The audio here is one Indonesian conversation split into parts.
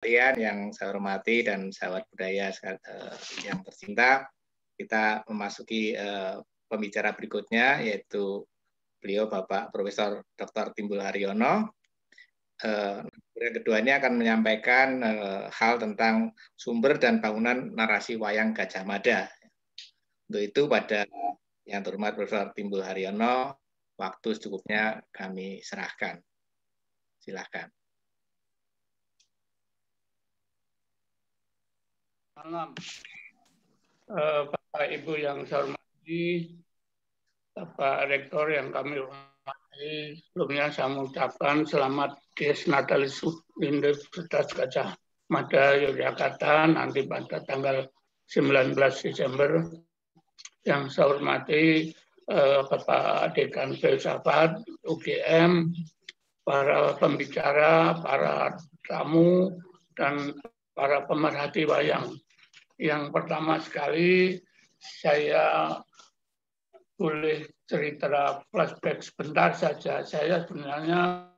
sekalian yang saya hormati dan sahabat budaya yang tercinta, kita memasuki pembicara berikutnya, yaitu beliau Bapak Profesor Dr. Timbul Haryono. Yang kedua ini akan menyampaikan hal tentang sumber dan bangunan narasi wayang Gajah Mada. Untuk itu pada yang terhormat Profesor Timbul Haryono, waktu secukupnya kami serahkan. Silakan. Malam, Bapak Ibu yang saya hormati, Bapak Rektor yang kami hormati, sebelumnya saya mengucapkan selamat Dies Natalis Universitas Gajah Mada Yogyakarta nanti pada tanggal 19 Desember. Yang saya hormati Bapak Dekan Filsafat UGM, para pembicara, para tamu, dan para pemerhati wayang. Yang pertama sekali, saya boleh cerita flashback sebentar saja. Saya sebenarnya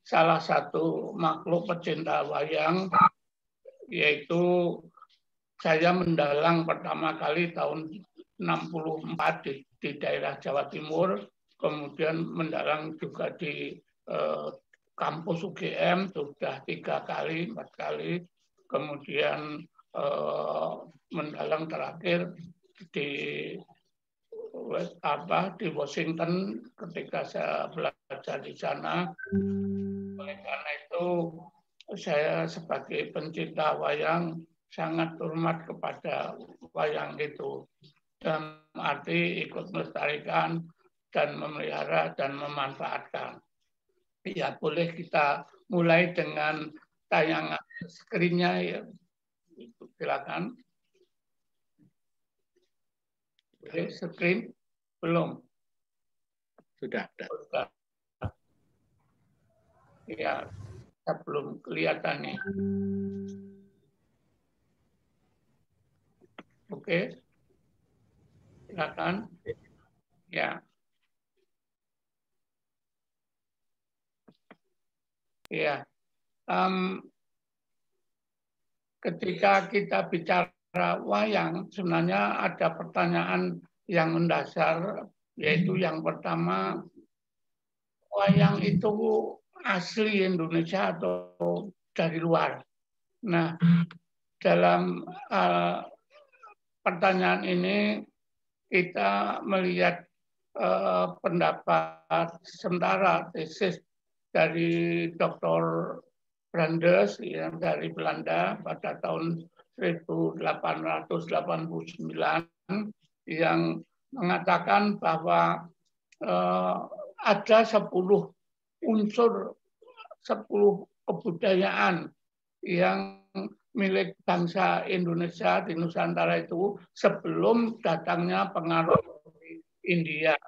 salah satu makhluk pecinta wayang, yaitu saya mendalang pertama kali tahun 64 di daerah Jawa Timur, kemudian mendalang juga di kampus UGM, sudah 3 kali, 4 kali, kemudian mendalang terakhir di Washington ketika saya belajar di sana. Oleh karena itu saya sebagai pencinta wayang sangat hormat kepada wayang itu, dalam arti ikut melestarikan dan memelihara dan memanfaatkan. Ya, boleh kita mulai dengan tayangan screen-nya ya. Silakan. Boleh screen? Belum. Sudah. Ya, belum kelihatan nih. Oke. Silakan. Ya. Ya. Ketika kita bicara wayang, sebenarnya ada pertanyaan yang mendasar, yaitu yang pertama, wayang itu asli Indonesia atau dari luar? Nah, dalam pertanyaan ini kita melihat pendapat sementara tesis dari Dr. Brandes yang dari Belanda pada tahun 1889 yang mengatakan bahwa ada 10 unsur, 10 kebudayaan yang milik bangsa Indonesia di Nusantara itu sebelum datangnya pengaruh dari India,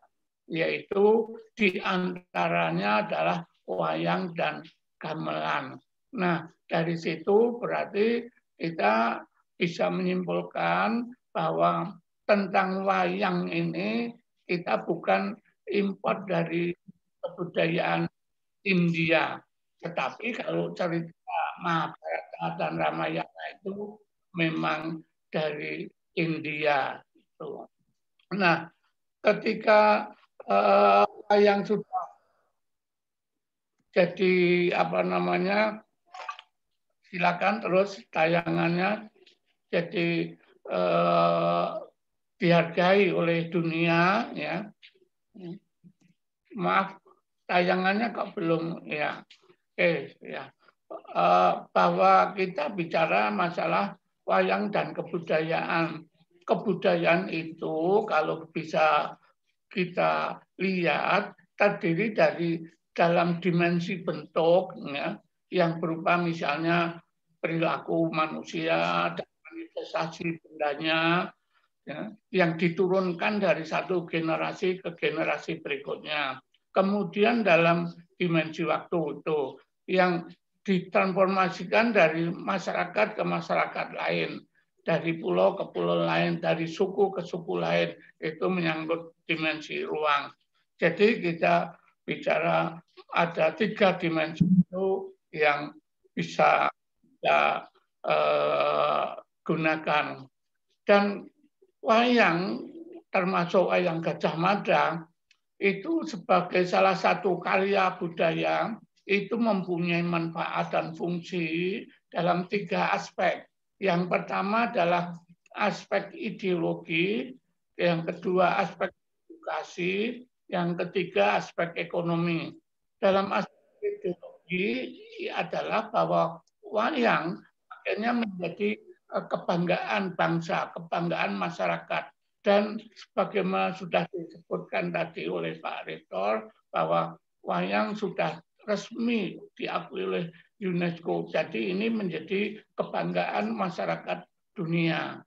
yaitu diantaranya adalah wayang dan gamelan. Nah, dari situ berarti kita bisa menyimpulkan bahwa tentang wayang ini kita bukan import dari kebudayaan India. Tetapi kalau cerita Mahabharata dan Ramayana itu memang dari India. Nah, ketika wayang sudah jadi silakan terus tayangannya jadi dihargai oleh dunia, ya. Maaf, tayangannya kok belum, ya. Oke, ya. Bahwa kita bicara masalah wayang dan kebudayaan. Kebudayaan itu kalau bisa kita lihat terdiri dari dalam dimensi bentuk, ya, yang berupa misalnya perilaku manusia dan manifestasi bendanya, ya, yang diturunkan dari satu generasi ke generasi berikutnya. Kemudian dalam dimensi waktu itu yang ditransformasikan dari masyarakat ke masyarakat lain, dari pulau ke pulau lain, dari suku ke suku lain, itu menyangkut dimensi ruang. Jadi kita bicara ada 3 dimensi itu yang bisa kita gunakan. Dan wayang, termasuk wayang Gajah Mada, itu sebagai salah satu karya budaya, itu mempunyai manfaat dan fungsi dalam 3 aspek. Yang pertama adalah aspek ideologi, yang kedua aspek edukasi, yang ketiga aspek ekonomi. Dalam aspek ideologi adalah bahwa wayang akhirnya menjadi kebanggaan bangsa, kebanggaan masyarakat. Dan sebagaimana sudah disebutkan tadi oleh Pak Rektor, bahwa wayang sudah resmi diakui oleh UNESCO. Jadi ini menjadi kebanggaan masyarakat dunia.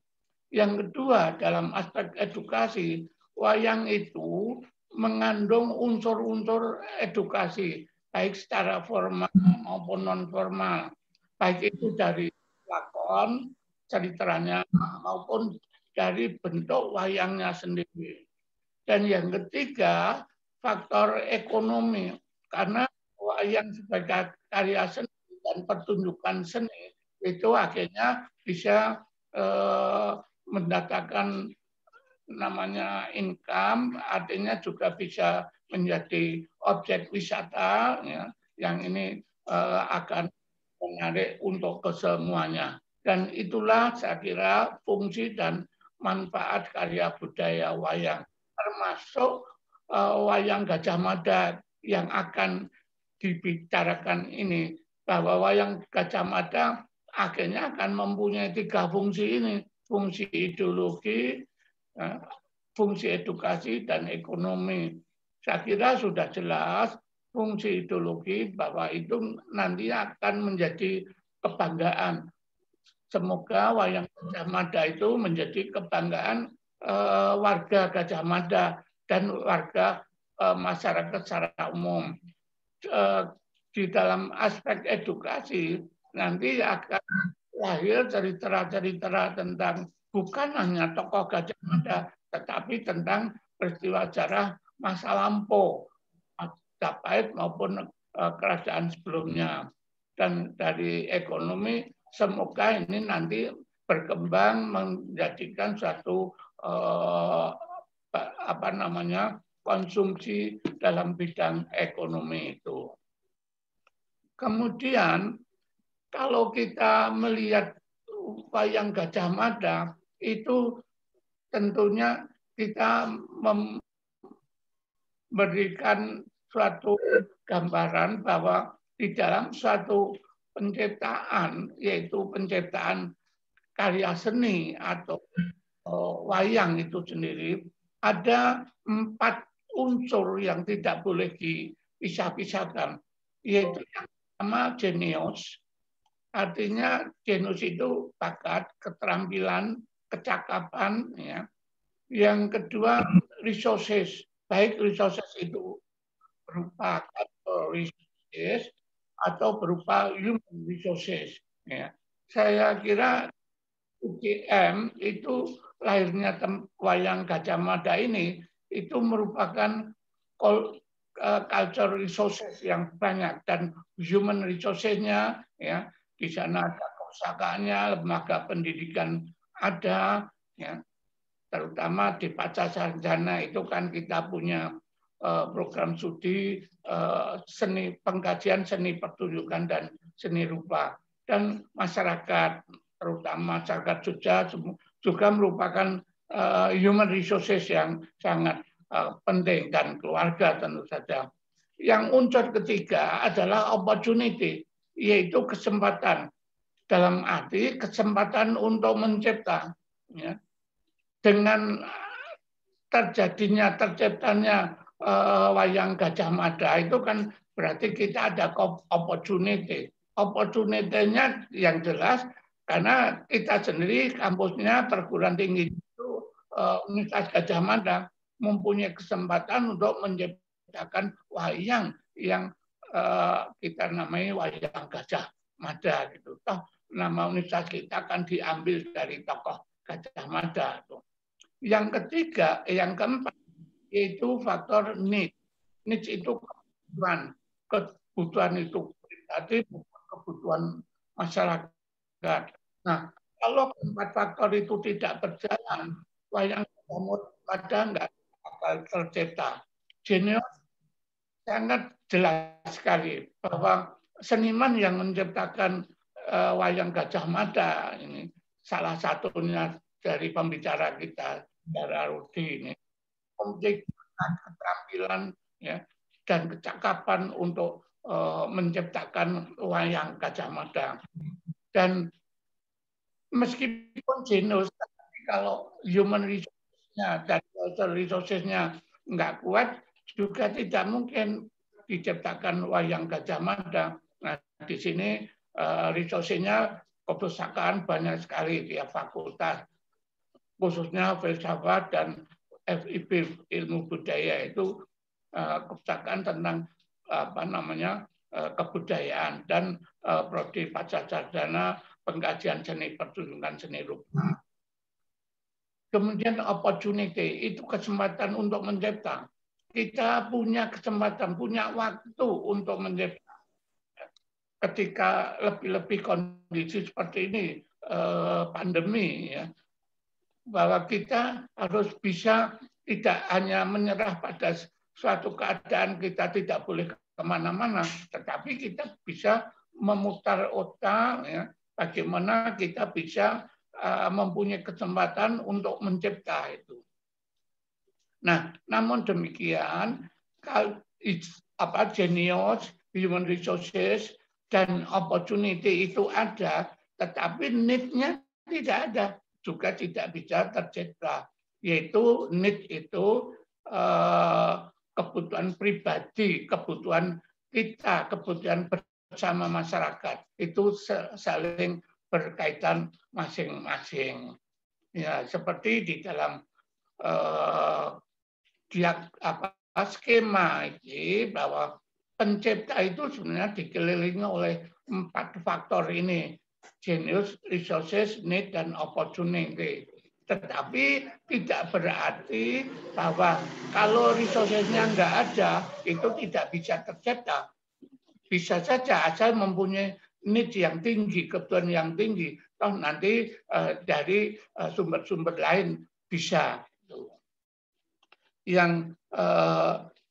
Yang kedua, dalam aspek edukasi, wayang itu mengandung unsur-unsur edukasi, baik secara formal maupun non-formal. Baik itu dari lakon, ceritanya, maupun dari bentuk wayangnya sendiri. Dan yang ketiga, faktor ekonomi. Karena wayang sebagai karya seni dan pertunjukan seni, itu akhirnya bisa mendatangkan namanya income, artinya juga bisa menjadi objek wisata, ya, yang ini akan menarik untuk kesemuanya. Dan itulah saya kira fungsi dan manfaat karya budaya wayang, termasuk wayang Gajah Mada yang akan dibicarakan ini, bahwa wayang Gajah Mada akhirnya akan mempunyai 3 fungsi ini, fungsi ideologi, fungsi edukasi, dan ekonomi. Saya kira sudah jelas fungsi ideologi bahwa itu nanti akan menjadi kebanggaan. Semoga wayang Gajah Mada itu menjadi kebanggaan warga Gajah Mada dan warga masyarakat secara umum. Di dalam aspek edukasi nanti akan lahir cerita-cerita tentang bukan hanya tokoh Gajah Mada, tetapi tentang peristiwa sejarah masa lampau, Majapahit maupun kerajaan sebelumnya. Dan dari ekonomi, semoga ini nanti berkembang menjadikan suatu konsumsi dalam bidang ekonomi itu. Kemudian kalau kita melihat wayang Gajah Mada, itu tentunya kita memberikan suatu gambaran bahwa di dalam suatu penciptaan, yaitu penciptaan karya seni atau wayang itu sendiri, ada 4 unsur yang tidak boleh dipisah-pisahkan, yaitu yang pertama genius. Artinya genius itu bakat, keterampilan, kecakapan, ya. Yang kedua resources, baik resources itu berupa resources atau berupa human resources. Ya. Saya kira UGM itu lahirnya wayang Gajah Mada ini itu merupakan culture resources yang banyak, dan human resources-nya, ya, di sana ada pusakanya, lembaga pendidikan ada, ya, terutama di Pancasarjana itu kan kita punya program studi seni, pengkajian seni pertunjukan dan seni rupa, dan masyarakat, terutama masyarakat Jogja juga merupakan human resources yang sangat penting, dan keluarga tentu saja. Yang unsur ketiga adalah opportunity, yaitu kesempatan, dalam arti kesempatan untuk mencipta. Ya. Dengan terciptanya wayang Gajah Mada itu kan berarti kita ada opportunity. Opportunity-nya yang jelas karena kita sendiri kampusnya perguruan tinggi itu Universitas Gajah Mada mempunyai kesempatan untuk menciptakan wayang yang kita namai wayang Gajah Mada gitu. Toh nama universitas kita kan diambil dari tokoh Gajah Mada. Yang ketiga, yang keempat yaitu faktor need. Need itu kebutuhan. Kebutuhan itu berarti kebutuhan masyarakat. Nah, kalau keempat faktor itu tidak berjalan, wayang Gajah nggak bakal tercipta. Jenius sangat jelas sekali bahwa seniman yang menciptakan wayang Gajah Mada ini salah satunya dari pembicara kita, Dara Rudi ini, memiliki keterampilan ya, dan kecakapan untuk menciptakan wayang Gajah Mada. Dan meskipun jenius, tapi kalau human resource-nya dan cultural resources-nya nggak kuat, juga tidak mungkin diciptakan wayang Gajah Mada. Nah, di sini resource-nya kepustakaan banyak sekali di fakultas, khususnya filsafat dan FIB ilmu budaya itu kepustakaan tentang apa namanya kebudayaan dan prodi Pascasarjana pengkajian seni pertunjukan seni rupa. Kemudian opportunity itu kesempatan untuk mencipta. Kita punya kesempatan, punya waktu untuk mencipta. Ketika lebih-lebih kondisi seperti ini, pandemi, ya, bahwa kita harus bisa tidak hanya menyerah pada suatu keadaan kita tidak boleh kemana-mana, tetapi kita bisa memutar otak, ya, bagaimana kita bisa mempunyai kesempatan untuk mencipta itu. Nah, namun demikian, genius, human resources, dan opportunity itu ada, tetapi need-nya tidak ada, juga tidak bisa tercipta. Yaitu need itu kebutuhan pribadi, kebutuhan kita, kebutuhan bersama masyarakat. Itu saling berkaitan masing-masing. Ya, seperti di dalam skema ini bahwa pencipta itu sebenarnya dikelilingi oleh 4 faktor ini: genius, resources, need, dan opportunity. Tetapi tidak berarti bahwa kalau resources-nya nggak ada, itu tidak bisa tercipta. Bisa saja asal mempunyai need yang tinggi, kebutuhan yang tinggi, toh nanti dari sumber-sumber lain bisa. Yang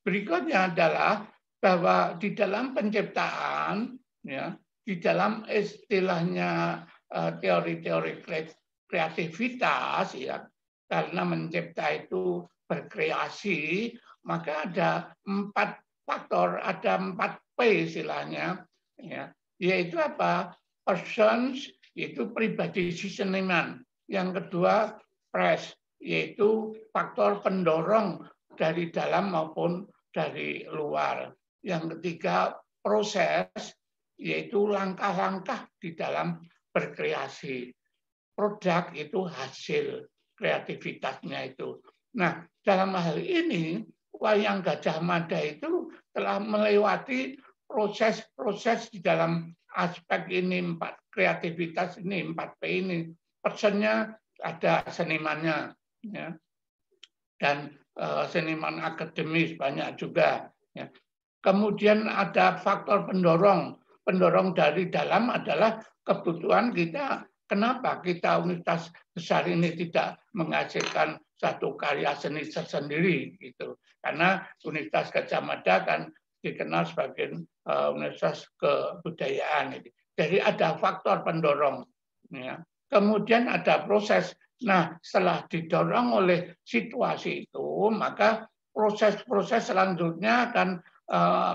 berikutnya adalah bahwa di dalam penciptaan, ya, di dalam istilahnya teori-teori kreativitas, ya, karena mencipta itu berkreasi, maka ada 4 faktor, ada 4P istilahnya, ya, yaitu apa? Persons, yaitu pribadi si seniman. Yang kedua, press, yaitu faktor pendorong dari dalam maupun dari luar. Yang ketiga, proses, yaitu langkah-langkah di dalam berkreasi. Produk itu hasil kreativitasnya itu. Nah, dalam hal ini, wayang Gajah Mada itu telah melewati proses-proses di dalam aspek ini, 4 kreativitas ini, 4P ini. Personnya ada senimannya, ya, dan seniman akademis banyak juga. Ya. Kemudian ada faktor pendorong dari dalam adalah kebutuhan kita. Kenapa kita universitas besar ini tidak menghasilkan satu karya seni tersendiri gitu? Karena Universitas Gajah Mada kan dikenal sebagai universitas kebudayaan. Jadi ada faktor pendorong. Ya. Kemudian ada proses. Nah, setelah didorong oleh situasi itu, maka proses-proses selanjutnya akan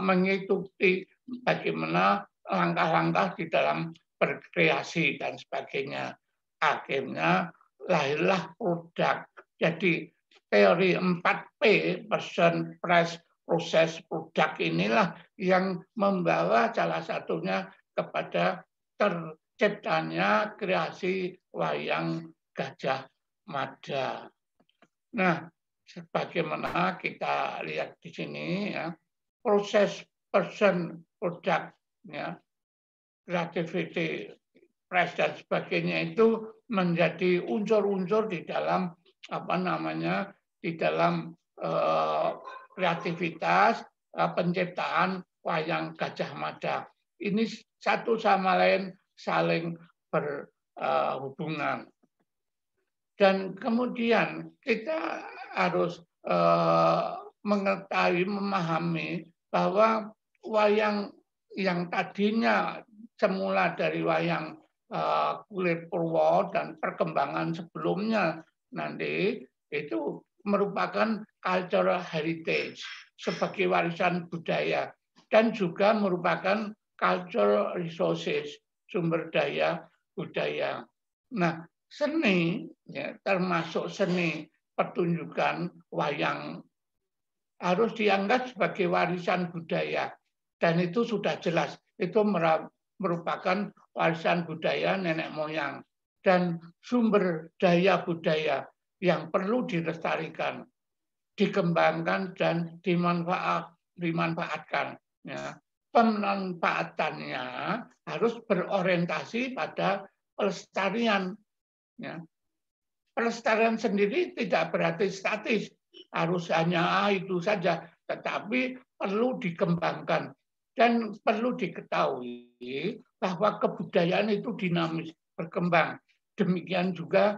mengikuti bagaimana langkah-langkah di dalam berkreasi dan sebagainya. Akhirnya lahirlah produk. Jadi teori 4P, person, price, proses, produk inilah yang membawa salah satunya kepada terciptanya kreasi wayang Gajah Mada. Nah, sebagaimana kita lihat di sini, ya, proses, person, produk, ya, creativity, press dan sebagainya itu menjadi unsur-unsur di dalam apa namanya, di dalam kreativitas penciptaan wayang Gajah Mada. Ini satu sama lain saling berhubungan. Dan kemudian kita harus mengetahui, memahami bahwa wayang yang tadinya semula dari wayang kulit purwo dan perkembangan sebelumnya nanti itu merupakan cultural heritage sebagai warisan budaya dan juga merupakan cultural resources, sumber daya budaya. Nah, seni, ya, termasuk seni pertunjukan wayang harus dianggap sebagai warisan budaya. Dan itu sudah jelas, itu merupakan warisan budaya nenek moyang. Dan sumber daya budaya yang perlu dilestarikan, dikembangkan, dan dimanfaatkan. Ya. Pemanfaatannya harus berorientasi pada pelestarian. Ya. Pelestarian sendiri tidak berarti statis, harus hanya itu saja, tetapi perlu dikembangkan dan perlu diketahui bahwa kebudayaan itu dinamis, berkembang. Demikian juga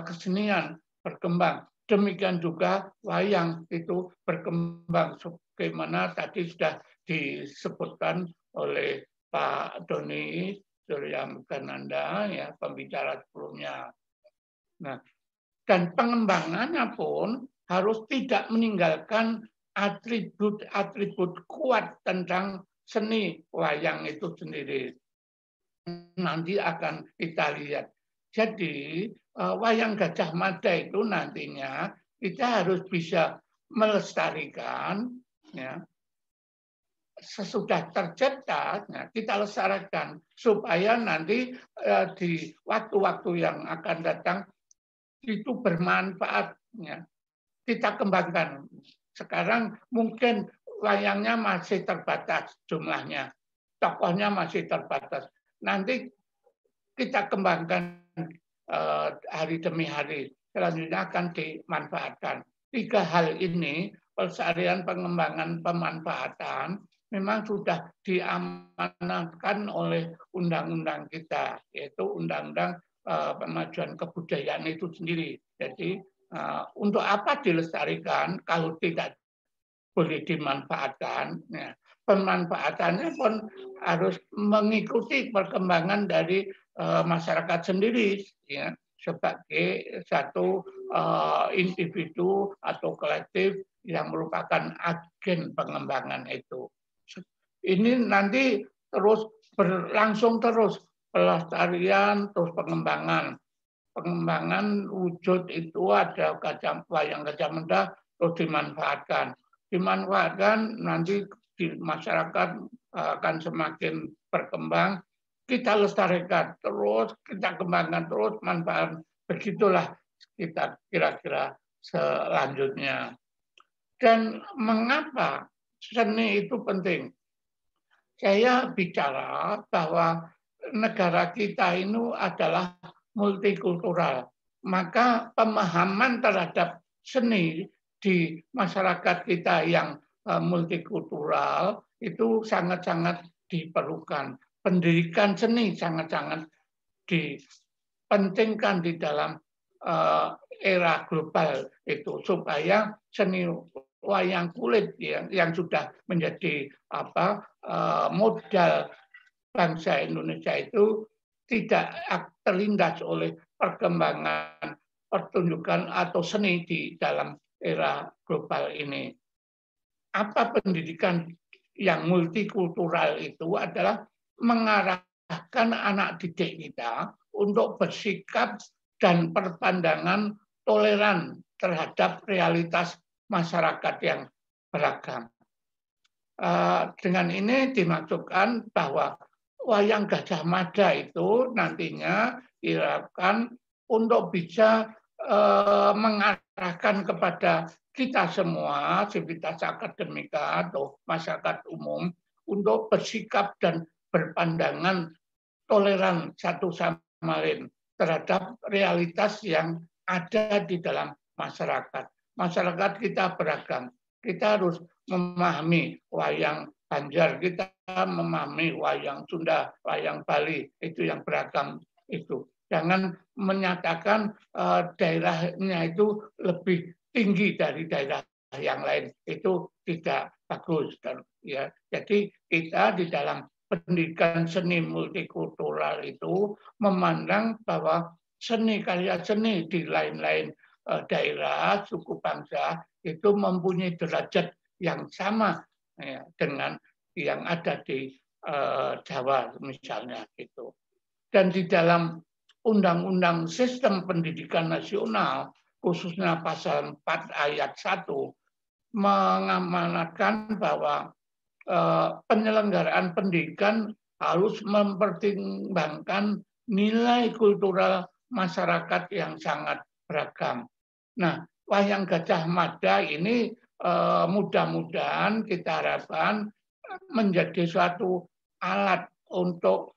kesenian berkembang, demikian juga wayang itu berkembang, sebagaimana tadi sudah disebutkan oleh Pak Doni Surya Mugananda, ya, pembicara sebelumnya. Nah, dan pengembangannya pun harus tidak meninggalkan atribut-atribut kuat tentang seni wayang itu sendiri. Nanti akan kita lihat. Jadi wayang Gajah Mada itu nantinya kita harus bisa melestarikan, ya, sesudah tercipta, ya, kita lestarikan supaya nanti di waktu-waktu yang akan datang itu bermanfaat, ya. Kita kembangkan. Sekarang mungkin wayangnya masih terbatas jumlahnya, tokohnya masih terbatas. Nanti kita kembangkan hari demi hari, selanjutnya akan dimanfaatkan. 3 hal ini, pelestarian, pengembangan, pemanfaatan, memang sudah diamanatkan oleh undang-undang kita, yaitu Undang-Undang Pemajuan Kebudayaan itu sendiri. Jadi untuk apa dilestarikan kalau tidak boleh dimanfaatkan? Ya. Pemanfaatannya pun harus mengikuti perkembangan dari masyarakat sendiri, ya, sebagai satu individu atau kolektif yang merupakan agen pengembangan itu. Ini nanti terus berlangsung terus, pelestarian terus pengembangan. Pengembangan wujud itu ada wayang Gajah Mada terus dimanfaatkan. Dimanfaatkan nanti di masyarakat akan semakin berkembang. Kita lestarikan terus, kita kembangkan terus, manfaat. Begitulah kita kira-kira selanjutnya. Dan mengapa seni itu penting? Saya bicara bahwa negara kita ini adalah multikultural. Maka pemahaman terhadap seni di masyarakat kita yang multikultural itu sangat-sangat diperlukan. Pendidikan seni sangat-sangat dipentingkan di dalam era global itu, supaya seni wayang kulit yang sudah menjadi modal bangsa Indonesia itu tidak terlindas oleh perkembangan pertunjukan atau seni di dalam era global ini. Apa pendidikan yang multikultural itu adalah mengarahkan anak didik kita untuk bersikap dan berpandangan toleran terhadap realitas masyarakat yang beragam. Dengan ini dimaksudkan bahwa wayang Gajah Mada itu nantinya diharapkan untuk bisa mengarahkan kepada kita semua, sivitas akademika atau masyarakat umum, untuk bersikap dan berpandangan toleran satu sama lain terhadap realitas yang ada di dalam masyarakat. Masyarakat kita beragam. Kita harus memahami wayang Banjar kita memahami wayang Sunda, wayang Bali, itu yang beragam itu. Jangan menyatakan daerahnya itu lebih tinggi dari daerah yang lain. Itu tidak bagus. Ya. Jadi kita di dalam pendidikan seni multikultural itu memandang bahwa seni karya seni di lain-lain daerah, suku bangsa itu mempunyai derajat yang sama ya, dengan yang ada di Jawa misalnya gitu. Dan di dalam Undang-Undang Sistem Pendidikan Nasional khususnya pasal 4 ayat 1 mengamanatkan bahwa penyelenggaraan pendidikan harus mempertimbangkan nilai kultural masyarakat yang sangat beragam. Nah, wayang Gajah Mada ini mudah-mudahan kita harapkan menjadi suatu alat untuk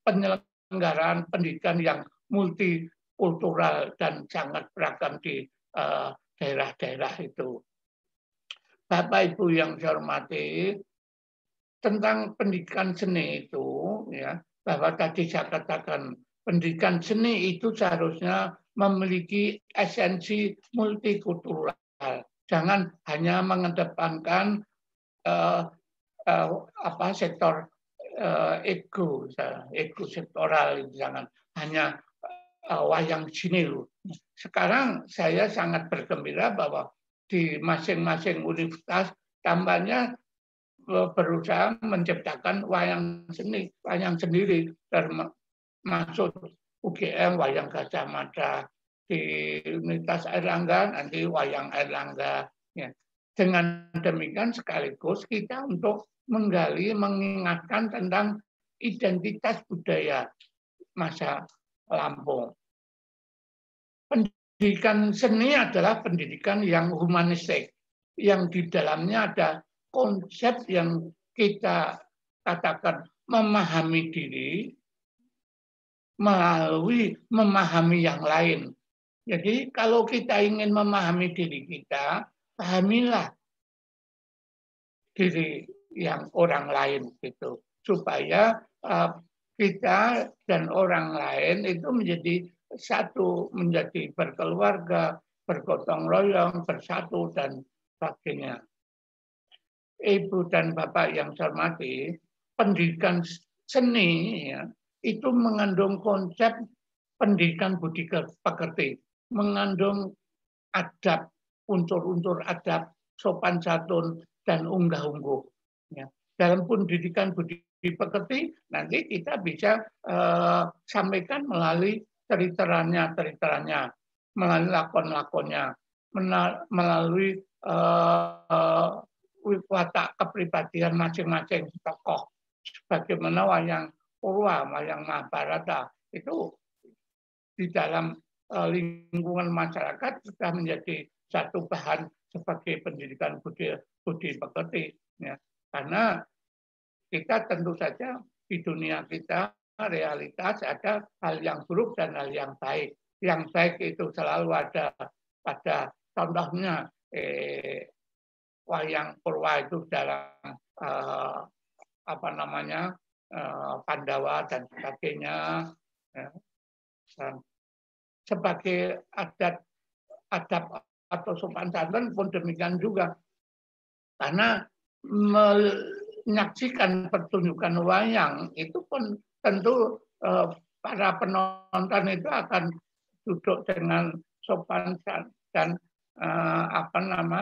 penyelenggaraan pendidikan yang multikultural dan sangat beragam di daerah-daerah itu. Bapak Ibu yang saya hormati, tentang pendidikan seni itu, ya, bahwa tadi saya katakan pendidikan seni itu seharusnya memiliki esensi multikultural. Jangan hanya mengedepankan sektor ego sektoral, jangan hanya wayang sini. Sekarang saya sangat bergembira bahwa di masing-masing universitas tambahnya berusaha menciptakan wayang seni, wayang sendiri, termasuk UGM wayang Gajah Mada, di Universitas Airlangga nanti wayang Airlangga. Ya. Dengan demikian sekaligus kita untuk menggali, mengingatkan tentang identitas budaya masa Lampung. Pendidikan seni adalah pendidikan yang humanistik, yang di dalamnya ada konsep yang kita katakan memahami diri melalui memahami yang lain. Jadi kalau kita ingin memahami diri kita, pahamilah diri yang orang lain gitu, supaya kita dan orang lain itu menjadi satu, menjadi berkeluarga, bergotong royong, bersatu dan sebagainya. Ibu dan Bapak yang saya hormati, pendidikan seni ya, itu mengandung konsep pendidikan budi pekerti, mengandung adab, unsur-unsur adab, sopan santun, dan unggah-ungguh. Ya. Dalam pendidikan budi pekerti, nanti kita bisa sampaikan melalui cerita-cerita, melalui lakon-lakonnya, melalui watak kepribadian masing-masing tokoh. Sebagaimana wayang Purwa, wayang Mahabharata, itu di dalam lingkungan masyarakat sudah menjadi satu bahan sebagai pendidikan budi pekerti. Ya. Karena kita tentu saja di dunia kita realitas ada hal yang buruk dan hal yang baik. Yang baik itu selalu ada pada contohnya wayang Purwa itu dalam Pandawa dan sebagainya. Ya. Dan sebagai adab atau sopan santun pun demikian juga. Karena menyaksikan pertunjukan wayang itu pun tentu para penonton itu akan duduk dengan sopan dan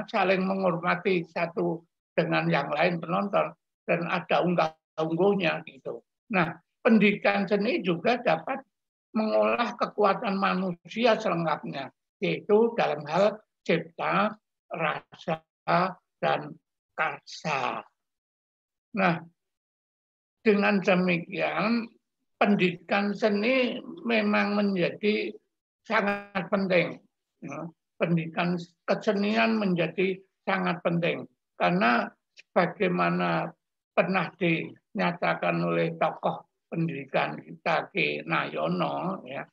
saling menghormati satu dengan yang lain penonton dan ada unggah-ungguhnya gitu. Nah, pendidikan seni juga dapat mengolah kekuatan manusia selengkapnya, yaitu dalam hal cipta, rasa, dan karsa. Nah, dengan demikian pendidikan seni memang menjadi sangat penting. Pendidikan kesenian menjadi sangat penting karena sebagaimana pernah dinyatakan oleh tokoh pendidikan kita Ki Nayono ya,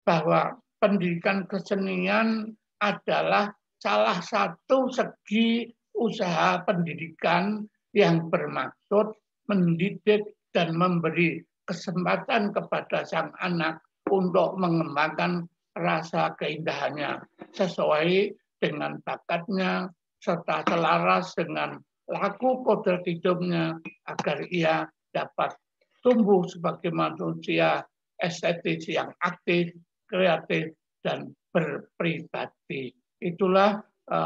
bahwa pendidikan kesenian adalah salah satu segi usaha pendidikan yang bermaksud mendidik dan memberi kesempatan kepada sang anak untuk mengembangkan rasa keindahannya sesuai dengan bakatnya serta selaras dengan laku kodrat hidupnya agar ia dapat tumbuh sebagai manusia estetis yang aktif, kreatif, dan berpribadi. Itulah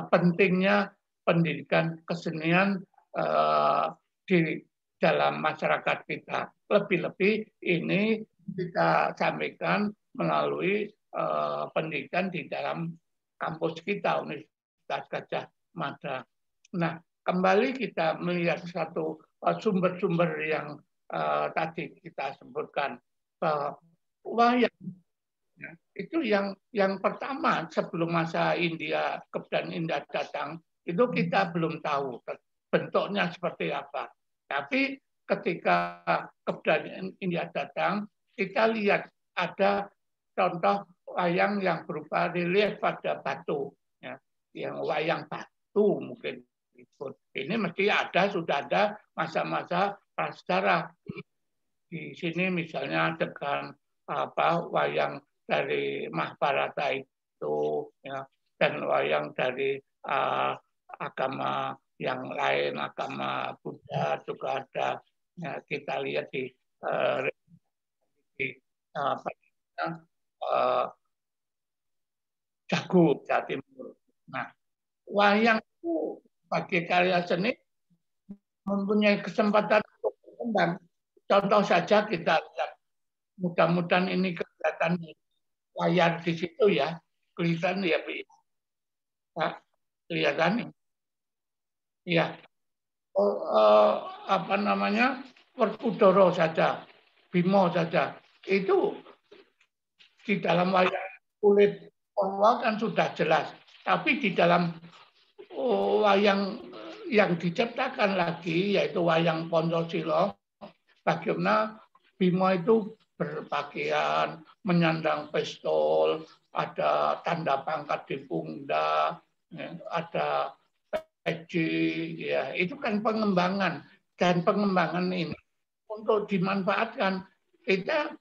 pentingnya pendidikan kesenian di dalam masyarakat kita. Lebih-lebih ini kita sampaikan melalui pendidikan di dalam kampus kita, Universitas Gadjah Mada. Nah, kembali kita melihat satu sumber-sumber yang tadi kita sebutkan, bahwa wayang itu yang pertama sebelum masa India Kebdan Indah datang, itu kita belum tahu bentuknya seperti apa. Tapi ketika Kebdan India datang, kita lihat ada contoh wayang yang berupa relief pada batu, ya, yang wayang batu mungkin. Ini mesti ada, sudah ada masa-masa prasejarah. Di sini misalnya dengan wayang dari Mahabharata itu, ya, dan wayang dari agama yang lain, agama Buddha juga ada. Ya, kita lihat di Dago, Jawa Timur. Nah, wayang itu sebagai karya seni mempunyai kesempatan untuk berkembang. Contoh saja kita lihat, mudah-mudahan ini kelihatan di layar di situ ya, kelihatan ya, Pak, kelihatan ya. Apa namanya, Werkudara saja, Bimo saja, itu di dalam wayang kulit Purwa kan sudah jelas, tapi di dalam wayang yang diciptakan lagi yaitu wayang Pancasila, bagaimana Bimo itu berpakaian, menyandang pistol, ada tanda pangkat di pundak, ada peci, ya itu kan pengembangan, dan pengembangan ini untuk dimanfaatkan kita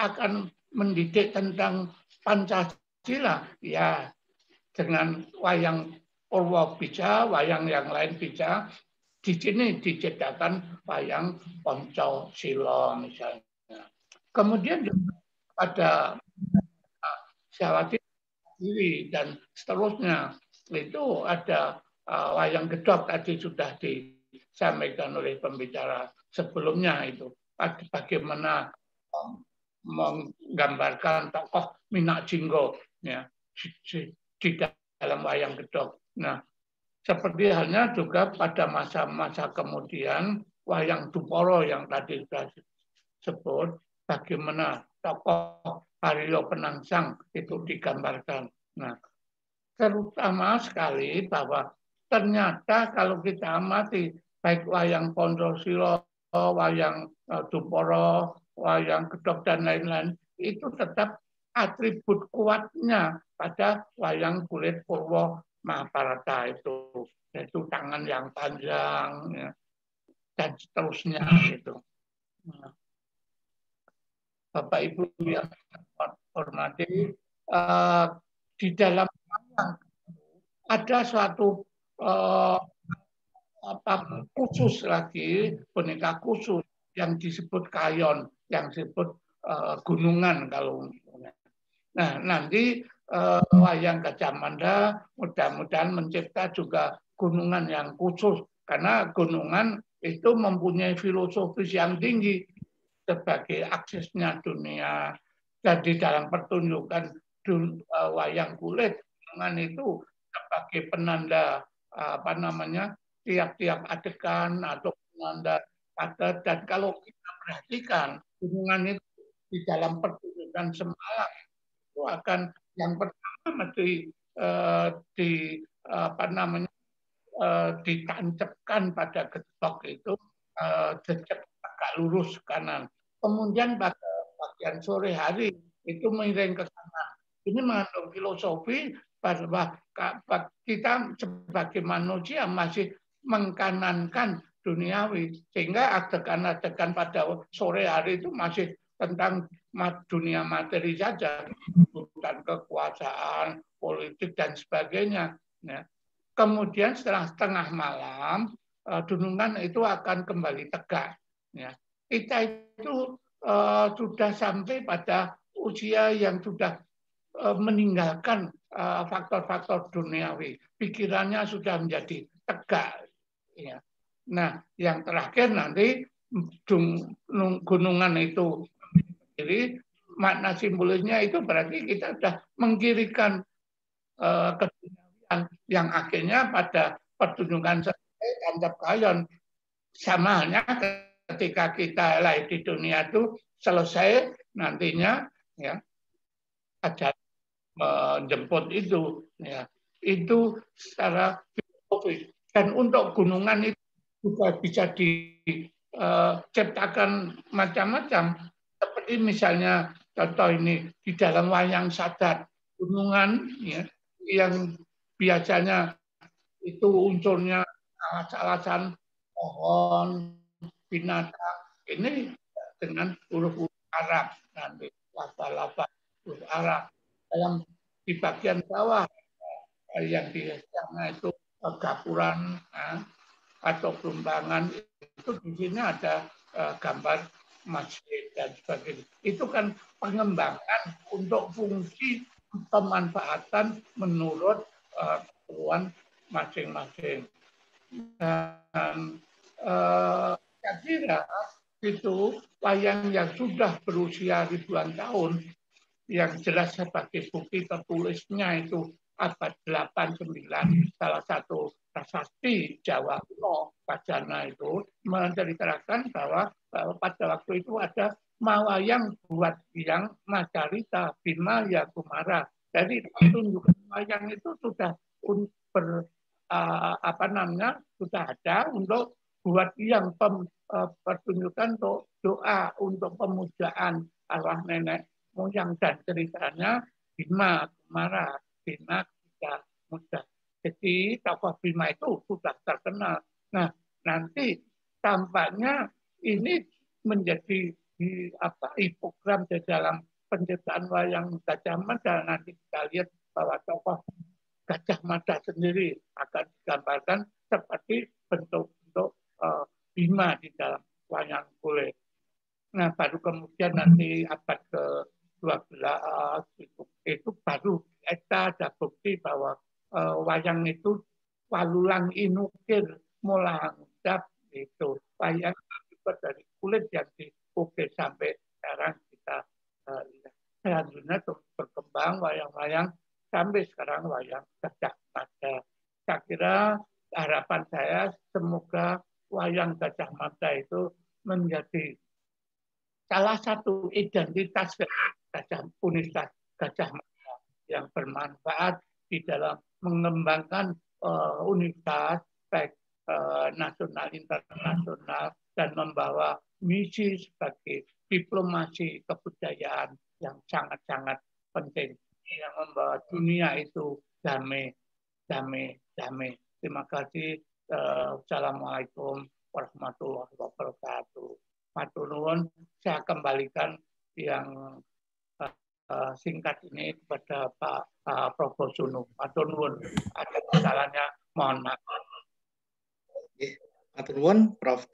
akan mendidik tentang Pancasila, ya dengan wayang Purwo bisa, wayang yang lain bisa. Di sini diciptakan wayang Pancasila misalnya. Kemudian pada Jawa Timur dan seterusnya itu ada wayang gedok, tadi sudah disampaikan oleh pembicara sebelumnya, itu bagaimana menggambarkan tokoh Minak Jinggo, ya, di dalam wayang gedok. Nah, seperti halnya juga pada masa-masa kemudian wayang Duporo yang tadi sudah sebut, bagaimana tokoh Haryo Penangsang itu digambarkan. Nah, terutama sekali bahwa ternyata kalau kita amati baik wayang Pancasila, wayang Duporo, wayang gedok dan lain-lain, itu tetap atribut kuatnya pada wayang kulit Purwo Mahabharata itu, yaitu tangan yang panjang, ya, dan seterusnya itu. Bapak Ibu yang hormati, di dalam wayang ada suatu khusus lagi, boneka khusus yang disebut kayon, yang disebut gunungan kalau. Nah, nanti wayang Gajah Mada mudah-mudahan mencipta juga gunungan yang khusus, karena gunungan itu mempunyai filosofis yang tinggi sebagai aksesnya dunia. Dan di dalam pertunjukan wayang kulit, gunungan itu sebagai penanda apa namanya, tiap-tiap adegan atau penanda adat. Dan kalau kita perhatikan gunungan itu di dalam pertunjukan semalam itu akan yang pertama mesti di apa namanya, ditancapkan pada gedok itu jejak agak lurus kanan. Kemudian pada bagian sore hari itu miring ke kanan. Ini mengandung filosofi bahwa kita sebagai manusia masih mengkanankan duniawi, sehingga adegan-adegan pada sore hari itu masih tentang dunia materi saja, bukan kekuasaan, politik dan sebagainya. Ya. Kemudian setelah tengah malam, dunungan itu akan kembali tegak. Ya. Kita itu sudah sampai pada usia yang sudah meninggalkan faktor-faktor duniawi. Pikirannya sudah menjadi tegak. Ya. Nah, yang terakhir nanti gunungan itu jadi makna simbolisnya itu berarti kita sudah mengkirikan keduniawian yang akhirnya pada pertunjukan tancap kayon sama halnya ketika kita lahir di dunia itu selesai nantinya ya ada menjemput itu ya itu secara filosofis dan untuk gunungan itu juga bisa diciptakan macam-macam seperti misalnya contoh ini di dalam wayang sadar gunungan ya, yang biasanya itu unsurnya alas-alasan pohon binatang ini dengan huruf-huruf Arab nanti laba-laba huruf Arab dalam di bagian bawah yang di sana itu gapuran atau perumbangan itu di sini ada gambar masjid dan sebagainya. Itu kan pengembangan untuk fungsi pemanfaatan menurut keperluan masing-masing. Dan saya kira itu wayang yang sudah berusia ribuan tahun yang jelas sebagai bukti tertulisnya itu abad 8-9 salah satu prasasti Jawa kuno Bajana itu menceritakan bahwa pada waktu itu ada mawayang buat yang Macarita Bima ya Kumara. Jadi tunjukan wayang itu sudah sudah ada untuk buat yang pertunjukan untuk doa untuk pemujaan arwah nenek moyang dan ceritanya Bima Kumara Bima tidak mudah. Jadi tokoh Bima itu sudah terkenal. Nah, nanti tampaknya ini menjadi hipogram di dalam penciptaan wayang Gajah Mada. Nanti kita lihat bahwa tokoh Gajah Mada sendiri akan digambarkan seperti bentuk-bentuk Bima di dalam wayang kulit. Nah, baru kemudian nanti abad ke-12 itu baru kita ada bukti bahwa wayang itu walulang inukir mulang dap itu wayang juga dari kulit yang diukir sampai sekarang kita lihat. Selanjutnya berkembang wayang-wayang sampai sekarang wayang Gajah Mada. Saya kira harapan saya semoga wayang Gajah Mada itu menjadi salah satu identitas universitas Gajah Mada yang bermanfaat di dalam mengembangkan universitas baik nasional internasional dan membawa misi sebagai diplomasi kebudayaan yang sangat-sangat penting yang membawa dunia itu damai. Terima kasih. Assalamualaikum warahmatullahi wabarakatuh. Matur nuwun, saya kembalikan yang singkat ini kepada Pak Prof. Sunu. Matur nuwun, ada kesalahannya, mohon maaf. Matur nuwun, Prof.